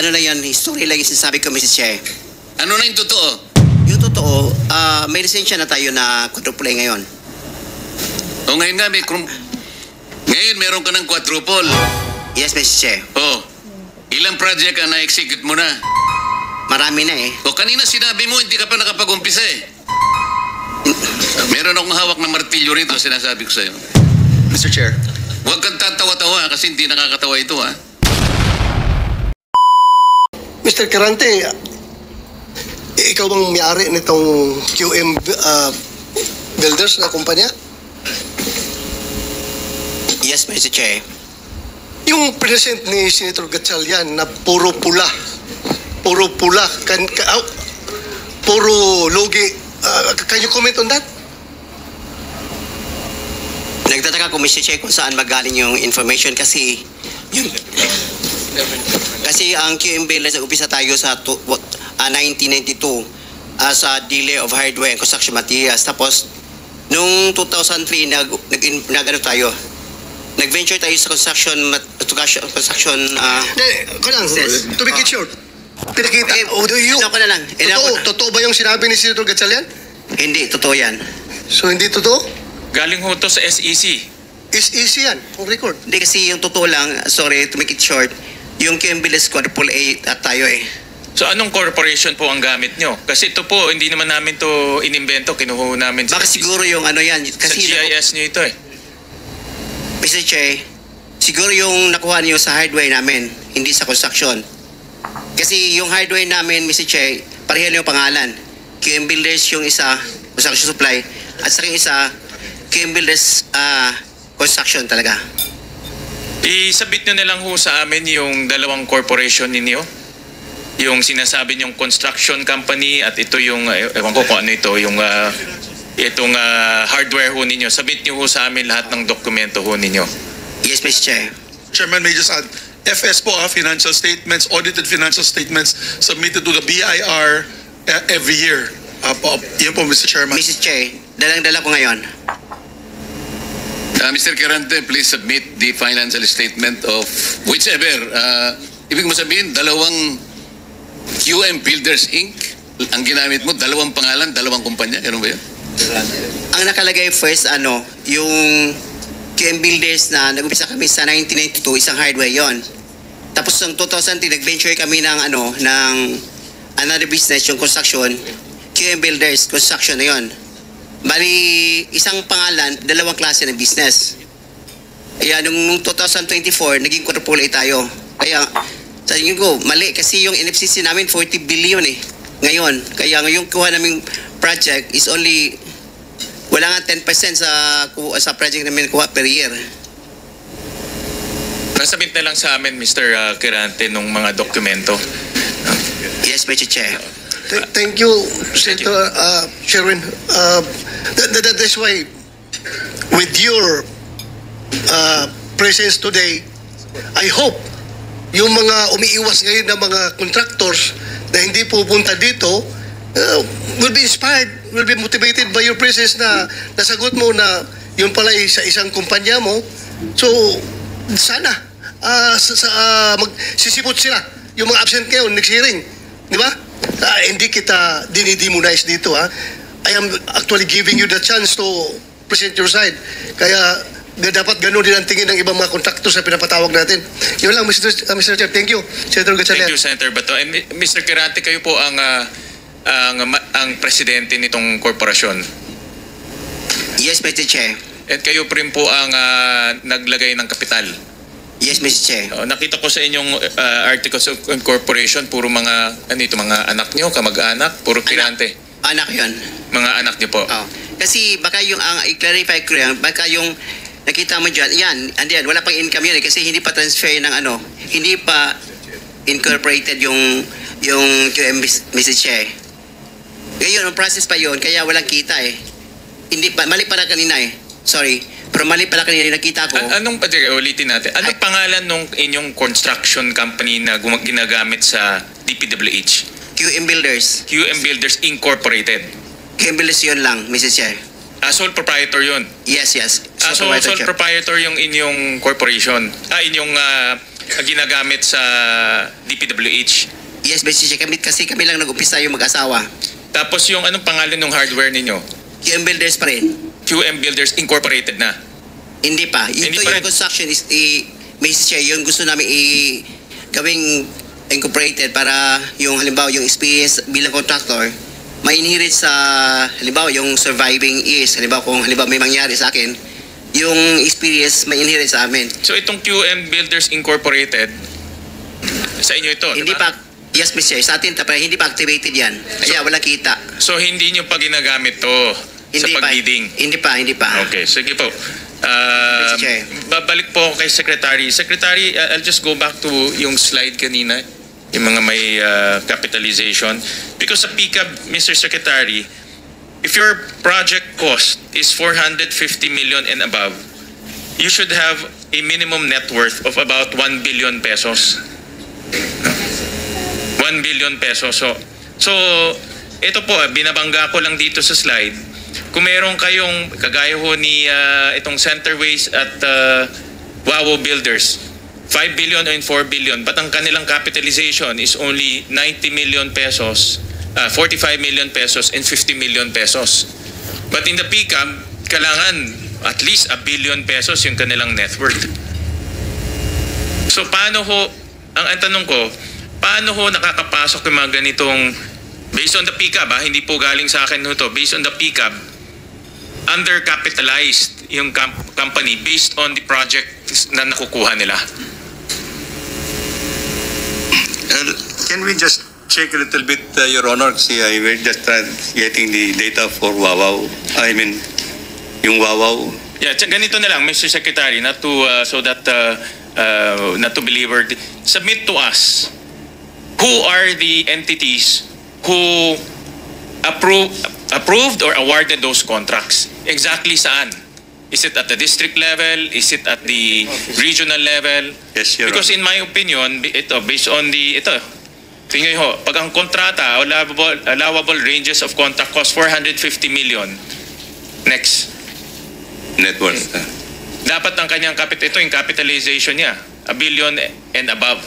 ano lang yan, history lang yung sinasabi ko, Mrs. Chair. Ano na yung totoo? Yung totoo, may lisensya na tayo na quadruple A ngayon. O ngayon nga, ngayon meron ka ng quadruple. Yes, Mrs. Chair. Oh, ilang project ang na-execute mo na? Marami na eh. O kanina sinabi mo, hindi ka pa nakapag-umpisa eh. Meron akong hawak na martilyo rito, sinasabi ko sa'yo. Mr. Chair. Huwag kang tatawa-tawa kasi hindi nakakatawa ito ha. Mr. Kirante, ikaw bang may-ari nitong QM Builders na kumpanya? Yes, Mr. Chair. Yung present ni Senator Gatchalian na puro pula, puro logi, can you comment on that? Nagtataka ko, Mr. Chair, kung saan magaling yung information kasi ang QM Builders, nag-upisa tayo sa 1992 as a dealer of hardware and construction materials. Tapos, nung 2003, nag-venture tayo sa construction. To make it short, pinakita. Totoo ba yung sinabi ni Senator Gatchalian? Hindi, totoo yan. So, hindi totoo? Galing ho to sa SEC. Is easy yan, on record. Hindi kasi yung totoo lang, sorry to make it short, yung QM Builders quadruple A at tayo eh. So anong corporation po ang gamit nyo? Kasi ito po, hindi naman namin to inimbento, kinuha namin sa Baka siguro yung ano yan. Kasi sa GIS nyo ito eh. Mr. Che, siguro yung nakuha niyo sa hardware namin, hindi sa construction. Kasi yung hardware namin, Mr. Che, pareho yung pangalan. QM Builders yung isa, construction supply, at sa isa, QM Builders construction talaga. Isabit nyo na lang ho sa amin yung dalawang corporation ninyo. Yung sinasabi nyong construction company at ito yung, ewan ko kung ano ito, yung itong hardware ho ninyo. Sabit nyo ho sa amin lahat ng dokumento ho ninyo. Yes, Mr. Chair. Chairman, may just add, FS po, financial statements, audited financial statements submitted to the BIR every year. Yan po, Mr. Chairman. Mr. Chair, dalang-dala ko ngayon. Mr. Kirante, please submit the financial statement of whichever. Ibig mo sabihin, dalawang QM Builders Inc. Ang ginamit mo, dalawang pangalan, dalawang kumpanya. Ganun ba yun? Ang nakalagay first, yung QM Builders na nag-umpisa kami sa 1992, isang hardware yon. Tapos ng 2003, nag-venture kami ng another business, yung construction. QM Builders, construction na yon. Bali, isang pangalan, dalawang klase ng business. Kaya nung 2024, naging quadruple A tayo. Kaya, sa tingin ko, mali. Kasi yung NFCC namin, 40 billion eh. Ngayon. Kaya ngayong kuha naming project is only, wala nga 10% sa project namin kuha per year. Nasabit na lang sa amin, Mr. Kirante, nung mga dokumento. Yes, Mr. Chair. Thank you, Senator Sherwin. That's why, with your presence today, I hope yung mga umiiwas ngayon na mga contractors na hindi pupunta dito will be inspired, will be motivated by your presence na nasagot mo na yun pala sa isang kumpanya mo. So, sana magsisipot sila yung mga absent ngayon next hearing. Di ba? Hindi kita dinidemonize dito ha. I am actually giving you the chance to present your side. Kaya dapat ganun din ang tingin ng ibang mga kontraktos na pinapatawag natin. Yun lang, Mr. Chair. Thank you, Senator Gatchalian. Thank you, Senator Bato. And Mr. Kirante, kayo po ang presidente nitong korporasyon. Yes, Mr. Chair. At kayo rin po ang naglagay ng kapital. Yes, Mr. Chair. Nakita ko sa inyong articles of incorporation, puro mga anak nyo, kamag-anak, puro Kirante. Anak yun. Mga anak nyo po. Oh. Kasi baka yung, i-clarify ko yan, baka yung nakita mo dyan, yan, wala pang income yun kasi hindi pa transfer ng hindi pa incorporated yung QM, Mr. Chair. Ngayon, ang process pa yun, kaya walang kita eh. Hindi pa, mali pala kanina eh. Sorry. Pero mali pala kanina nakita ko. Ulitin natin. Anong pangalan nung inyong construction company na ginagamit sa DPWH? QM Builders. QM Builders Incorporated. QM Builders yun lang, Mr. Chair. Sole proprietor yun? Yes. Sole proprietor yung inyong corporation. Inyong ginagamit sa DPWH. Yes, Mr. Chair, kami lang nag-umpisa yung mag-asawa. Tapos yung anong pangalan ng hardware ninyo? QM Builders pa rin. QM Builders Incorporated na. Hindi pa. Hindi Ito pa yung rin. construction is, Mr. Chair, yung gusto namin gawing incorporated para yung halimbawa yung experience bilang contractor, ma-inherit sa halimbawa yung surviving years. Halimbawa kung halimbawa may mangyari sa akin, yung experience ma-inherit sa amin. So itong QM Builders Incorporated, sa inyo ito, Hindi diba? pa, yes, Mr. Chair, sa atin, hindi pa activated yan. Kaya wala kita. So hindi nyo pa ginagamit to sa Hindi pa. pag-bidding? Hindi pa. Okay, sige po. Chair. Babalik po ako kay Secretary. Secretary, I'll just go back to yung slide kanina, yung mga may capitalization. Because sa PCAB, Mr. Secretary, if your project cost is 450 million and above, you should have a minimum net worth of about 1 billion pesos. 1 billion pesos. So ito po, binabangga ko lang dito sa slide. Kung meron kayong, kagaya ho ni itong Centerways at Wawo Builders, 5 billion and 4 billion, but ang kanilang capitalization is only 90 million pesos, 45 million pesos, and 50 million pesos. But in the PCAB, kailangan at least 1 billion pesos yung kanilang net worth. So paano ho, ang tanong ko, paano ho nakakapasok yung mga ganitong, based on the PCAB, hindi po galing sa akin ho to, based on the PCAB, undercapitalized yung company based on the project na nakukuha nila. Can we just check a little bit, Your Honor? See, we're just getting the data for Wawaw. I mean, yung Wawaw. Yeah, ganito na lang, Mr. Secretary, not to so that not to belabor. Submit to us who are the entities who approved or awarded those contracts. Exactly saan? Is it at the district level? Is it at the regional level? Yes, Your Because Honor. in my opinion, ito, based on the, tingnan ho, pag ang kontrata, allowable ranges of contract cost 450 million. Next. Net worth. Dapat ang kanyang ito yung capitalization niya, 1 billion and above.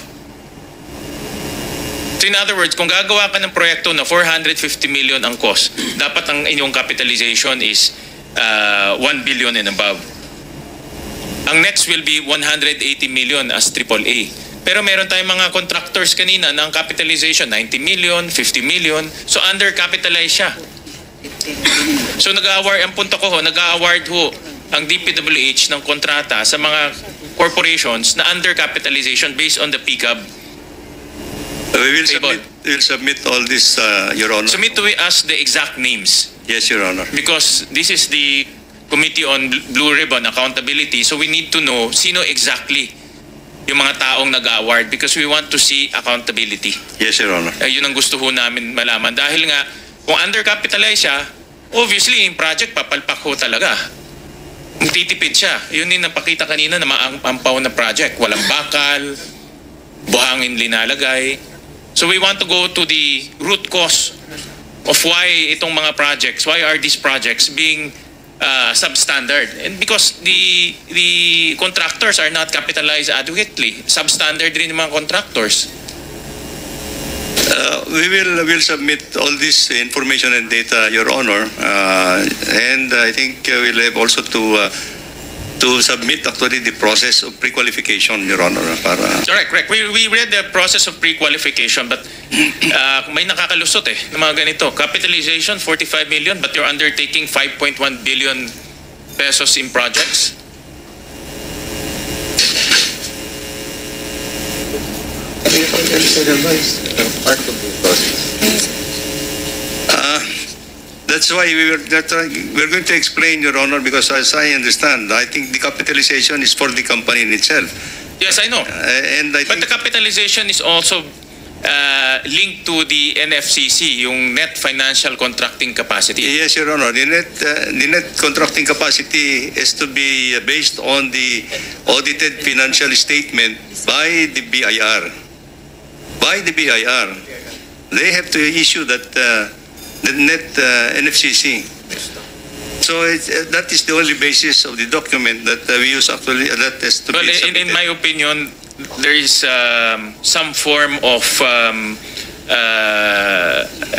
So in other words, kung gagawa ka ng proyekto na 450 million ang cost, dapat ang inyong capitalization is 1 billion and above. Ang next will be 180 million as AAA. Pero meron tayong mga contractors kanina na ang capitalization 90 million, 50 million. So undercapitalized siya. So nag-award, ang punto ko ho, nag-award ho ang DPWH ng kontrata sa mga corporations na undercapitalization based on the PCAB. We Table. will submit all this, Your Honor. Submit to us the exact names Yes, Your Honor. because this is the Committee on Blue Ribbon Accountability, so we need to know sino exactly yung mga taong nag-award because we want to see accountability. Yes, Your Honor. Yun ang gusto ho namin malaman. Dahil nga, kung undercapitalized siya, obviously, yung project papalpak ho talaga. Magtitipid siya. Yun yung napakita kanina na maampaw na project. Walang bakal, buhangin linalagay. So we want to go to the root cause of why itong mga projects, why are these projects being substandard? And because the contractors are not capitalized adequately. Substandard rin yung mga contractors. We will submit all this information and data, Your Honor, and I think we'll have also to submit actually the process of pre-qualification, Your Honor, para Correct. We read the process of pre-qualification, but may nakakalusot ng mga ganito. Capitalization, 45 million, but you're undertaking 5.1 billion pesos in projects. that's why we're going to explain, Your Honor, because as I understand, I think the capitalization is for the company in itself. Yes, I know. And I But the think, capitalization is also linked to the NFCC, yung net financial contracting capacity. yes, Your Honor, the net contracting capacity is to be based on the audited financial statement by the BIR. By the BIR. They have to issue that the net NFCC. So that is the only basis of the document that we use actually, that is to Well, be in submitted. my opinion, there is some form of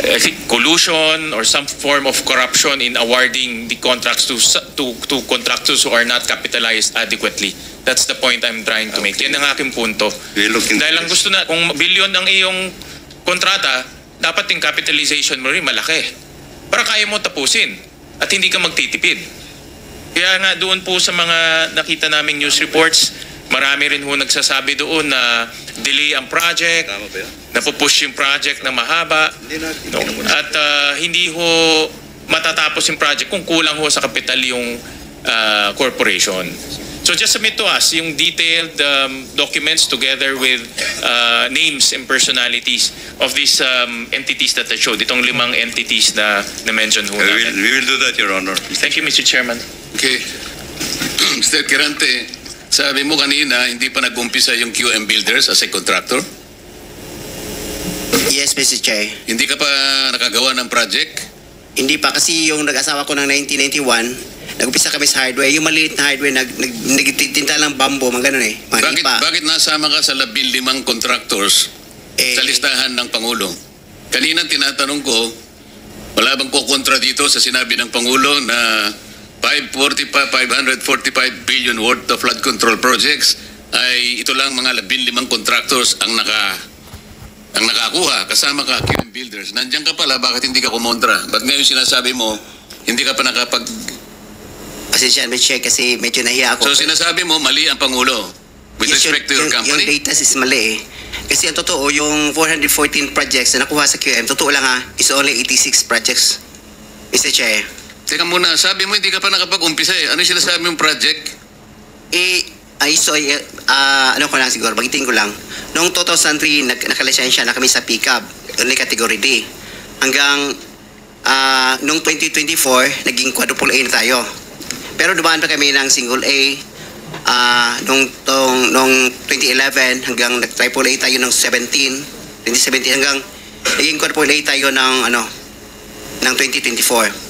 I think collusion or some form of corruption in awarding the contracts to contractors who are not capitalized adequately. That's the point I'm trying to make. Yan ang aking punto. We look into Dahil ang this. gusto na, kung bilyon ang iyong kontrata, dapat yung capitalization mo rin malaki. Para kaya mo tapusin at hindi ka magtitipid. Kaya nga doon po sa mga nakita naming news reports, marami rin ho nagsasabi doon na delay ang project, Tama ba yan? napupush yung project na mahaba, no? At hindi ho matatapos yung project kung kulang ho sa kapital yung corporation. So just submit to us yung detailed documents together with names and personalities of these entities that I showed. Itong 5 entities na na-mention ho natin. We will do that, Your Honor. Thank you, Mr. Chairman. Okay. Mr. Kirante, sabi mo kanina, hindi pa nag-umpisa yung QM Builders as a contractor? Yes, Mr. Chair. Hindi ka pa nakagawa ng project? Hindi pa kasi yung nag-asawa ko ng 1991, nag-umpisa kami sa hardware. Yung maliit na hardware, nagtitinta lang bambo, mga ganun eh. Mga lipa. Bakit nasama ka sa 15 contractors sa listahan ng Pangulo? Kanina tinatanong ko, wala bang kukontra dito sa sinabi ng Pangulo na 545 billion worth of flood control projects ay ito lang mga 15 contractors ang nakakuha, kasama ka QM Builders. Nandiyan ka pala, bakit hindi ka kumontra? Ba't ngayon sinasabi mo, hindi ka pa nakapag... Pasensya, Mr. Chair, kasi medyo nahiya ako. So sinasabi mo, mali ang Pangulo with Yes, respect to your yung company? data is mali eh. Kasi ang totoo, yung 414 projects na nakuha sa QM, totoo lang ha, is only 86 projects. Mr. Chair. Teka muna, sabi mo hindi ka pa nakapag-umpisa eh. Ano yung sinasabi mong project? Ano ko lang siguro, bagitin ko lang. Noong 2003, nakalisensya na kami sa pickup, only category D. Hanggang noong 2024, naging quadruple A na tayo. Pero dumaan pa kami ng single A noong 2011 hanggang nag-triple A tayo ng 2017 hanggang naging quadruple A tayo ng ng 2024.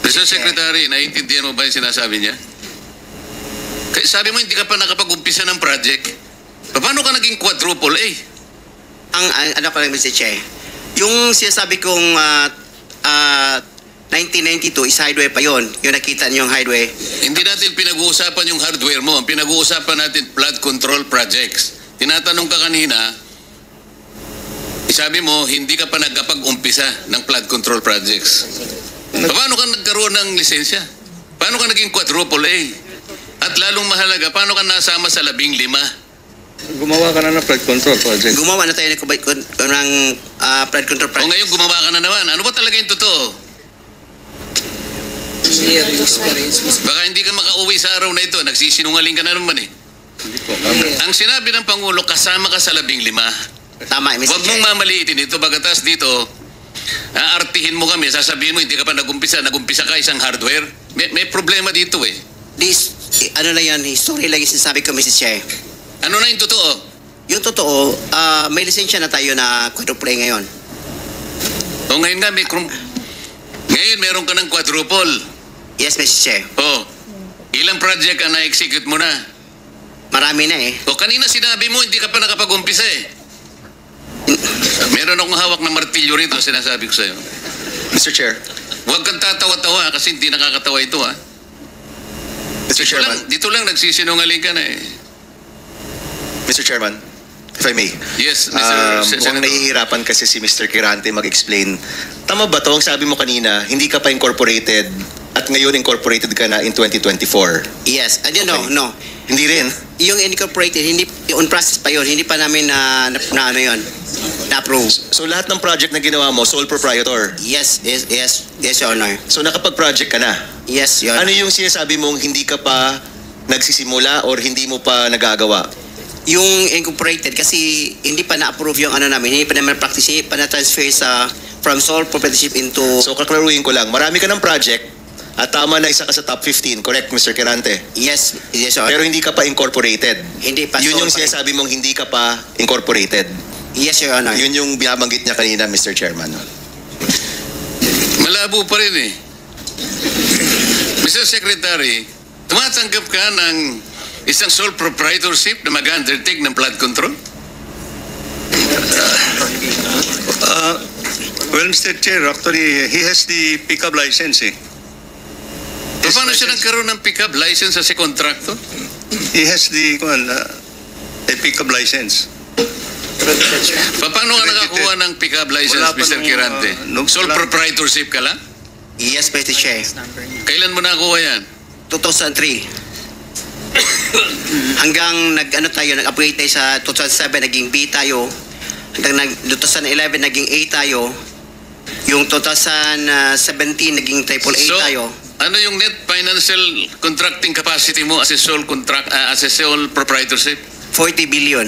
Mr. Secretary, naiintindihan mo ba yung sinasabi niya? Kaya sabi mo hindi ka pa nakapag-umpisa ng project. Paano ka naging quadruple A? Ang ano ko lang, Mr. Che, yung sinasabi kong 1992 is hardware pa yon. Yung nakita niyo yung hardware. Hindi natin pinag-uusapan yung hardware mo. Ang pinag-uusapan natin flood control projects. Tinatanong ka kanina, sabi mo, hindi ka pa nagkapag-umpisa ng flood control projects. Paano ka nagkaroon ng lisensya? Paano ka naging quadruple A? At lalong mahalaga, paano ka nasama sa 15? Gumawa ka na ng flood control project. Gumawa na tayo ng flood control O project. ngayon gumawa ka na naman. Ano ba talaga yung totoo? Baka hindi ka makauwi sa araw na ito. Nagsisinungaling ka na naman eh. Ang sinabi ng Pangulo, kasama ka sa 15. Tama, Mr. Huwag Che. mong mamaliitin ito. Bagatas dito, aartihin mo kami. Sasabihin mo, hindi ka pa nagumpisa. Nagumpisa ka isang hardware. May problema dito eh. This, ano lang yan, history lang yung sinasabi ko, Mr. Che. Ano na yung totoo? Yung totoo, may lisensya na tayo na quadruple A ngayon. O ngayon nga, ngayon meron ka ng quadruple. Yes, Mr. Che. O, ilang project ang na-execute mo na? Marami na eh. O kanina sinabi mo, hindi ka pa nakapag-umpisa eh. Meron akong hawak na martilyo rito, sinasabi ko sa'yo. Mr. Chair. Huwag kang tatawa-tawa kasi hindi nakakatawa ito ha. Mr. Chairman. Dito lang nagsisinungaling ka na eh. Mr. Chairman, if I may. Yes, Mr. Mukhang Senator. nahihirapan kasi si Mr. Kirante mag-explain. Tama ba to? Ang sabi mo kanina, hindi ka pa incorporated at ngayon incorporated ka na in 2024. Yes. Okay. No. Hindi rin. Yung incorporated, hindi, on process pa yun. Hindi pa namin na ano yun, na-approve. So lahat ng project na ginawa mo, sole proprietor. Yes, Your Honor. So nakapag-project ka na. Yes, Your Ano Honor. yung sinasabi mong hindi ka pa nagsisimula or hindi mo pa nagagawa? Yung incorporated, kasi hindi pa na-approve yung ano namin, hindi pa naman practice, hindi pa na-transfer from sole proprietorship into... So kaklaruhin ko lang, marami ka ng project at tama na isa ka sa top 15, correct Mr. Kirante? Yes, Your Honor. Pero hindi ka pa incorporated. Hindi pa. Yun yung sole sinasabi mong hindi ka pa incorporated. Yes, Your Honor. Yun yung binabanggit niya kanina, Mr. Chairman. Malabo pa rin eh. Mr. Secretary, tumatanggap ka ng Isang sole proprietorship na mag-undertake ng flood control? Well, Mr. Chair, actually, he has the pickup license. Paano siya nagkaroon ng pickup license as a contractor? He has the a pickup license. Paano ka nakakuha ng pickup license, Wala pa Mr. nung, Kirante? Sole wala. proprietorship ka lang? Yes, Mr. Chair. Kailan mo nakakuha yan? 2003. Hanggang nag-upgrade tayo sa 2007, naging B tayo. Hanggang 2011, naging A tayo. Yung 2017, naging triple A So, tayo. ano yung net financial contracting capacity mo as a sole proprietorship? 40 billion,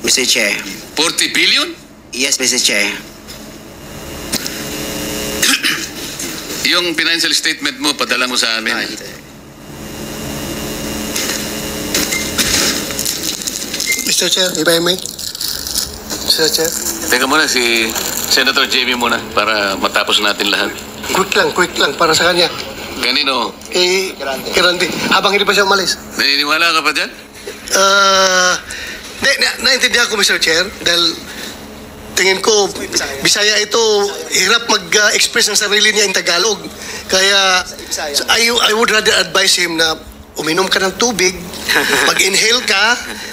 Mr. Chair. 40 billion? Yes, Mr. Chair. Yung financial statement mo, padala mo sa amin. Mr. Chair, if I may. Mr. Chair, Teka muna, si Senator JB muna para matapos natin lahat. quick lang, para sa kanya. Kanino? Kay Randy, habang hindi pa siya umalis. Naniniwala ka pa dyan? Naintindihan ko, Mr. Chair, dahil tingin ko, Bisaya ito, hirap mag-express ng sarili niya in Tagalog. Kaya, I would rather advise him na uminom ka ng tubig, mag-inhale ka,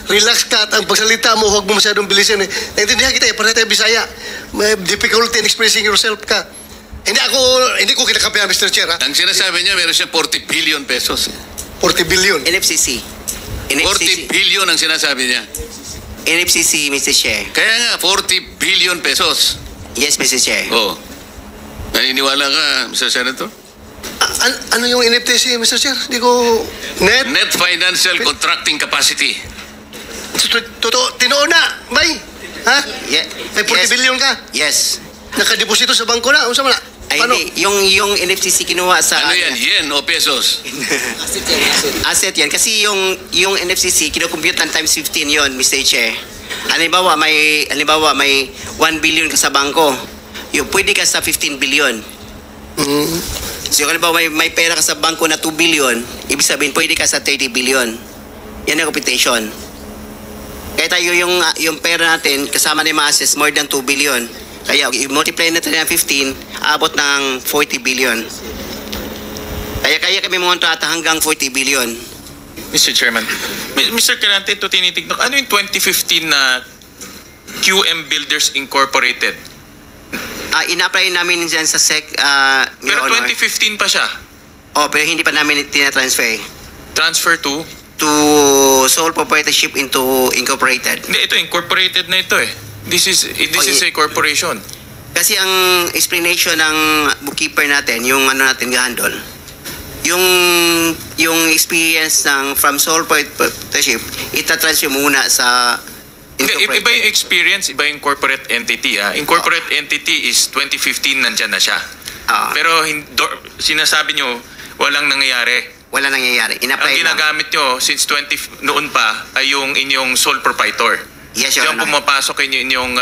relax ka, at ang pagsalita mo, huwag mo masyadong bilisin. Naintindihan kita, para tayo Bisaya. May difficulty in expressing yourself ka. Hindi ko kinakapihan, Mr. Chair, ha? Ang sinasabi niya, meron siya 40 billion pesos. 40 billion. NFCC. 40 billion ang sinasabi niya. NFCC, Mr. Chair. Kaya nga, 40 billion pesos. Yes, Mr. Chair. Oh. Naniniwala ka, Mr. Senator? Ano yung NFTC, Mr. Chair? Hindi ko... Net financial contracting capacity. Totoo, tinoon na, bay. Ha? May 40 Yes. billion ka. Yes. Nakadeposito sa bangko na. Unsa man na? Ay, Paano? hindi. Yung NFCC kinuha sa... Ano yan, yen o pesos? Asset yan. Kasi yung NFCC, kinukompute ng times 15 yon, Mr. Chair. Halimbawa, may 1 billion ka sa bangko. Yung pwede ka sa 15 billion. So, halimbawa, may pera ka sa bangko na 2 billion, ibig sabihin, pwede ka sa 30 billion. Yan ang computation. Kaya tayo yung pera natin, kasama na yung mga assets, more than 2 billion. Kaya, i-multiply natin ng 15, abot ng 40 billion. Kaya kami montrata hanggang 40 billion. Mr. Chairman. Mr. Kirante, ito tinitignan. Ano yung 2015 na QM Builders Incorporated? Ina-apply namin dyan sa SEC, Pero Your Honor. 2015 pa siya. Pero hindi pa namin tina-transfer Transfer to? to sole proprietorship into incorporated. Hindi, ito incorporated na ito eh. This is a corporation. Kasi ang explanation ng bookkeeper natin, yung natin gahandol, yung experience from sole proprietorship, itatransfer muna sa Iba yung experience, iba yung corporate entity. Incorporate entity is 2015 nandyan na siya. Pero sinasabi nyo, walang nangyayari. Wala nangyayari. Ang In-apply lang. ginagamit nyo since noon pa ay yung inyong sole proprietor. Yes, Your Yung Honor. pumapasok inyong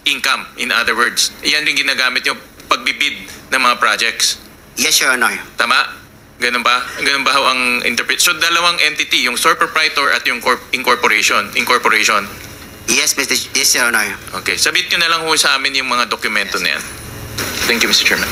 income, in other words. Yan yung ginagamit nyo pagbibid ng mga projects. Yes, Your Honor. Tama? Ganun ba? Ganun ba ho ang interpret? So dalawang entity, yung sole proprietor at yung incorporation. Yes, Your Honor. Okay. Sabit nyo na lang ho sa amin yung mga dokumento na yan. Thank you, Mr. Chairman.